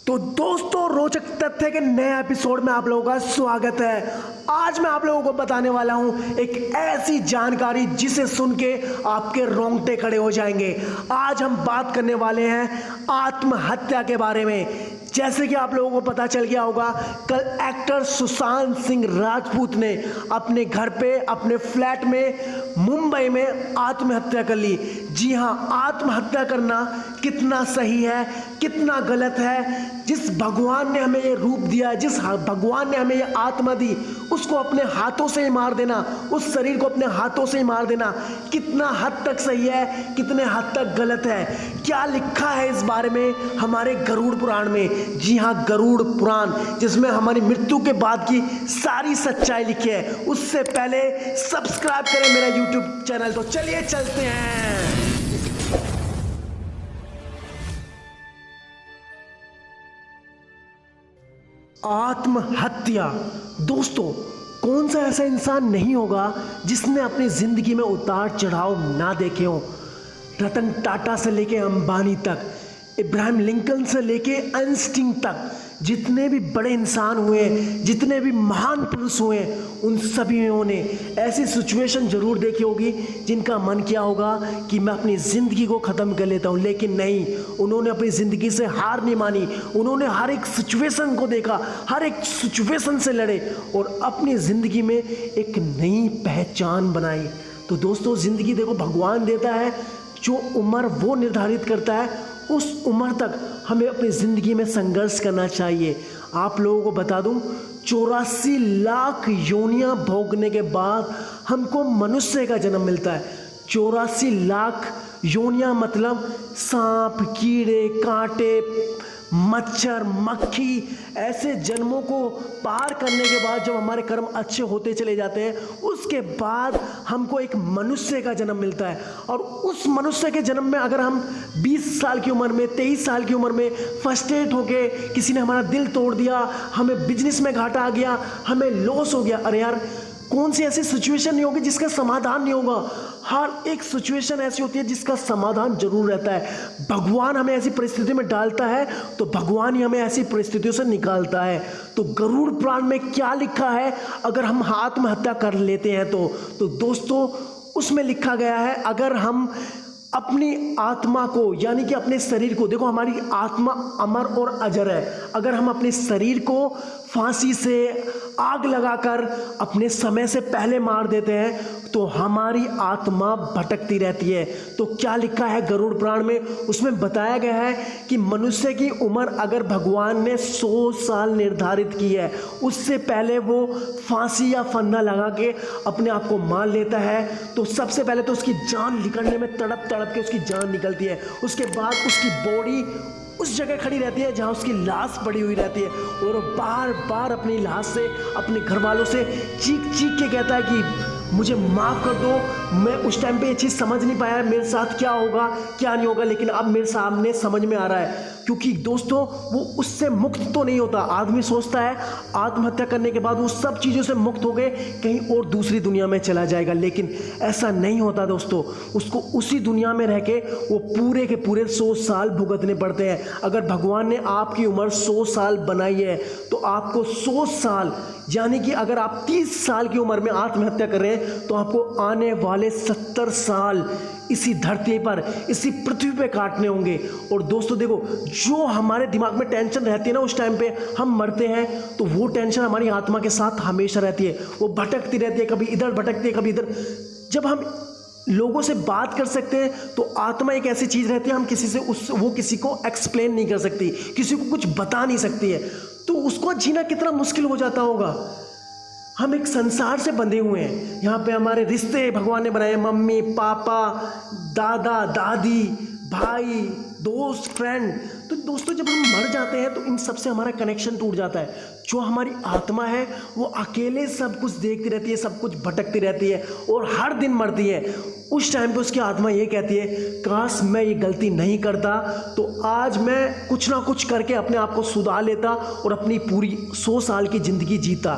तो दोस्तों, रोचक तथ्य के नए एपिसोड में आप लोगों का स्वागत है। आज मैं आप लोगों को बताने वाला हूं एक ऐसी जानकारी जिसे सुन के आपके रोंगटे खड़े हो जाएंगे। आज हम बात करने वाले हैं आत्महत्या के बारे में। जैसे कि आप लोगों को पता चल गया होगा, कल एक्टर सुशांत सिंह राजपूत ने अपने घर पे, अपने फ्लैट में मुंबई में आत्महत्या कर ली। जी हां, आत्महत्या करना कितना सही है, कितना गलत है। जिस भगवान ने हमें ये रूप दिया, जिस भगवान ने हमें ये आत्मा दी, उसको अपने हाथों से ही मार देना, उस शरीर को अपने हाथों से ही मार देना कितना हद तक सही है, कितने हद तक गलत है। क्या लिखा है इस बारे में हमारे गरुड़ पुराण में? जी हाँ, गरुड़ पुराण, जिसमें हमारी मृत्यु के बाद की सारी सच्चाई लिखी है। उससे पहले सब्सक्राइब करें मेरा यूट्यूब चैनल। तो चलिए चलते हैं। आत्महत्या। दोस्तों, कौन सा ऐसा इंसान नहीं होगा जिसने अपनी जिंदगी में उतार चढ़ाव ना देखे हो। रतन टाटा से लेके अंबानी तक, इब्राहिम लिंकन से लेके आइंस्टीन तक, जितने भी बड़े इंसान हुए, जितने भी महान पुरुष हुए, उन सभी ने ऐसी सिचुएशन जरूर देखी होगी जिनका मन किया होगा कि मैं अपनी ज़िंदगी को ख़त्म कर लेता हूँ। लेकिन नहीं, उन्होंने अपनी ज़िंदगी से हार नहीं मानी। उन्होंने हर एक सिचुएशन को देखा, हर एक सिचुएशन से लड़े और अपनी ज़िंदगी में एक नई पहचान बनाई। तो दोस्तों, ज़िंदगी देखो भगवान देता है, जो उम्र वो निर्धारित करता है, उस उम्र तक हमें अपनी ज़िंदगी में संघर्ष करना चाहिए। आप लोगों को बता दूं, 84 लाख योनियां भोगने के बाद हमको मनुष्य का जन्म मिलता है। 84 लाख योनियां मतलब सांप, कीड़े, कांटे, मच्छर, मक्खी, ऐसे जन्मों को पार करने के बाद जब हमारे कर्म अच्छे होते चले जाते हैं, उसके बाद हमको एक मनुष्य का जन्म मिलता है। और उस मनुष्य के जन्म में अगर हम 20 साल की उम्र में, 23 साल की उम्र में फ्रस्ट्रेट होके, किसी ने हमारा दिल तोड़ दिया, हमें बिजनेस में घाटा आ गया, हमें लॉस हो गया, अरे यार, कौन सी ऐसी सिचुएशन नहीं होगी जिसका समाधान नहीं होगा। हर एक सिचुएशन ऐसी होती है जिसका समाधान जरूर रहता है। भगवान हमें ऐसी परिस्थिति में डालता है तो भगवान ही हमें ऐसी परिस्थितियों से निकालता है। तो गरुड़ पुराण में क्या लिखा है अगर हम आत्महत्या कर लेते हैं तो दोस्तों, उसमें लिखा गया है, अगर हम अपनी आत्मा को, यानी कि अपने शरीर को, देखो हमारी आत्मा अमर और अजर है, अगर हम अपने शरीर को फांसी से आग लगाकर अपने समय से पहले मार देते हैं तो हमारी आत्मा भटकती रहती है। तो क्या लिखा है गरुड़ पुराण में? उसमें बताया गया है कि मनुष्य की उम्र अगर भगवान ने 100 साल निर्धारित की है, उससे पहले वो फांसी या फंदा लगा के अपने आप को मार लेता है, तो सबसे पहले तो उसकी जान निकलने में तड़प तड़प के उसकी जान निकलती है। उसके बाद उसकी बॉडी उस जगह खड़ी रहती है जहाँ उसकी लाश पड़ी हुई रहती है और वो बार बार अपनी लाश से, अपने घर वालों से चीख चीख के कहता है कि मुझे माफ़ कर दो, मैं उस टाइम पे ये चीज़ समझ नहीं पाया मेरे साथ क्या होगा क्या नहीं होगा, लेकिन अब मेरे सामने समझ में आ रहा है। क्योंकि दोस्तों, वो उससे मुक्त तो नहीं होता। आदमी सोचता है आत्महत्या करने के बाद वो सब चीज़ों से मुक्त हो गए, कहीं और दूसरी दुनिया में चला जाएगा, लेकिन ऐसा नहीं होता दोस्तों। उसको उसी दुनिया में रह के वो पूरे के पूरे 100 साल भुगतने पड़ते हैं। अगर भगवान ने आपकी उम्र 100 साल बनाई है तो आपको 100 साल, यानी कि अगर आप 30 साल की उम्र में आत्महत्या कर रहे हैं तो आपको आने वाले 70 साल इसी धरती पर, इसी पृथ्वी पे काटने होंगे। और दोस्तों देखो, जो हमारे दिमाग में टेंशन रहती है ना, उस टाइम पे हम मरते हैं तो वो टेंशन हमारी आत्मा के साथ हमेशा रहती है। वो भटकती रहती है, कभी इधर भटकती है, कभी इधर। जब हम लोगों से बात कर सकते हैं तो आत्मा एक ऐसी चीज़ रहती है, हम किसी से वो किसी को एक्सप्लेन नहीं कर सकती, किसी को कुछ बता नहीं सकती है, तो उसको जीना कितना मुश्किल हो जाता होगा। हम एक संसार से बंधे हुए हैं, यहाँ पे हमारे रिश्ते भगवान ने बनाए, मम्मी पापा, दादा दादी, भाई, दोस्त, फ्रेंड। तो दोस्तों, जब हम मर जाते हैं तो इन सब से हमारा कनेक्शन टूट जाता है। जो हमारी आत्मा है वो अकेले सब कुछ देखती रहती है, सब कुछ भटकती रहती है और हर दिन मरती है। उस टाइम पे उसकी आत्मा ये कहती है, काश मैं ये गलती नहीं करता तो आज मैं कुछ ना कुछ करके अपने आप को सुधार लेता और अपनी पूरी 100 साल की ज़िंदगी जीता।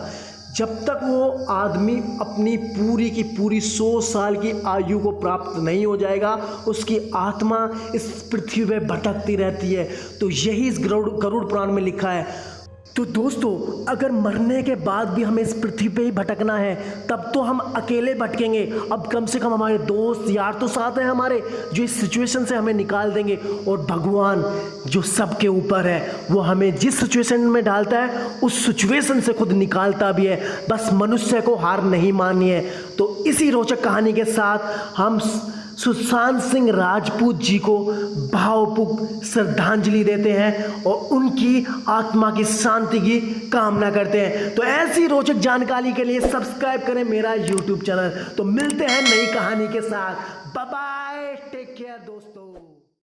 जब तक वो आदमी अपनी पूरी की पूरी 100 साल की आयु को प्राप्त नहीं हो जाएगा, उसकी आत्मा इस पृथ्वी पे भटकती रहती है। तो यही इस गरुड़ पुराण में लिखा है। तो दोस्तों, अगर मरने के बाद भी हमें इस पृथ्वी पे ही भटकना है, तब तो हम अकेले भटकेंगे। अब कम से कम हमारे दोस्त यार तो साथ हैं हमारे, जो इस सिचुएशन से हमें निकाल देंगे। और भगवान जो सबके ऊपर है, वो हमें जिस सिचुएशन में डालता है उस सिचुएशन से खुद निकालता भी है। बस मनुष्य को हार नहीं माननी है। तो इसी रोचक कहानी के साथ हम सुशांत सिंह राजपूत जी को भावपूर्ण श्रद्धांजलि देते हैं और उनकी आत्मा की शांति की कामना करते हैं। तो ऐसी रोचक जानकारी के लिए सब्सक्राइब करें मेरा YouTube चैनल। तो मिलते हैं नई कहानी के साथ। बाय बाय, टेक केयर दोस्तों।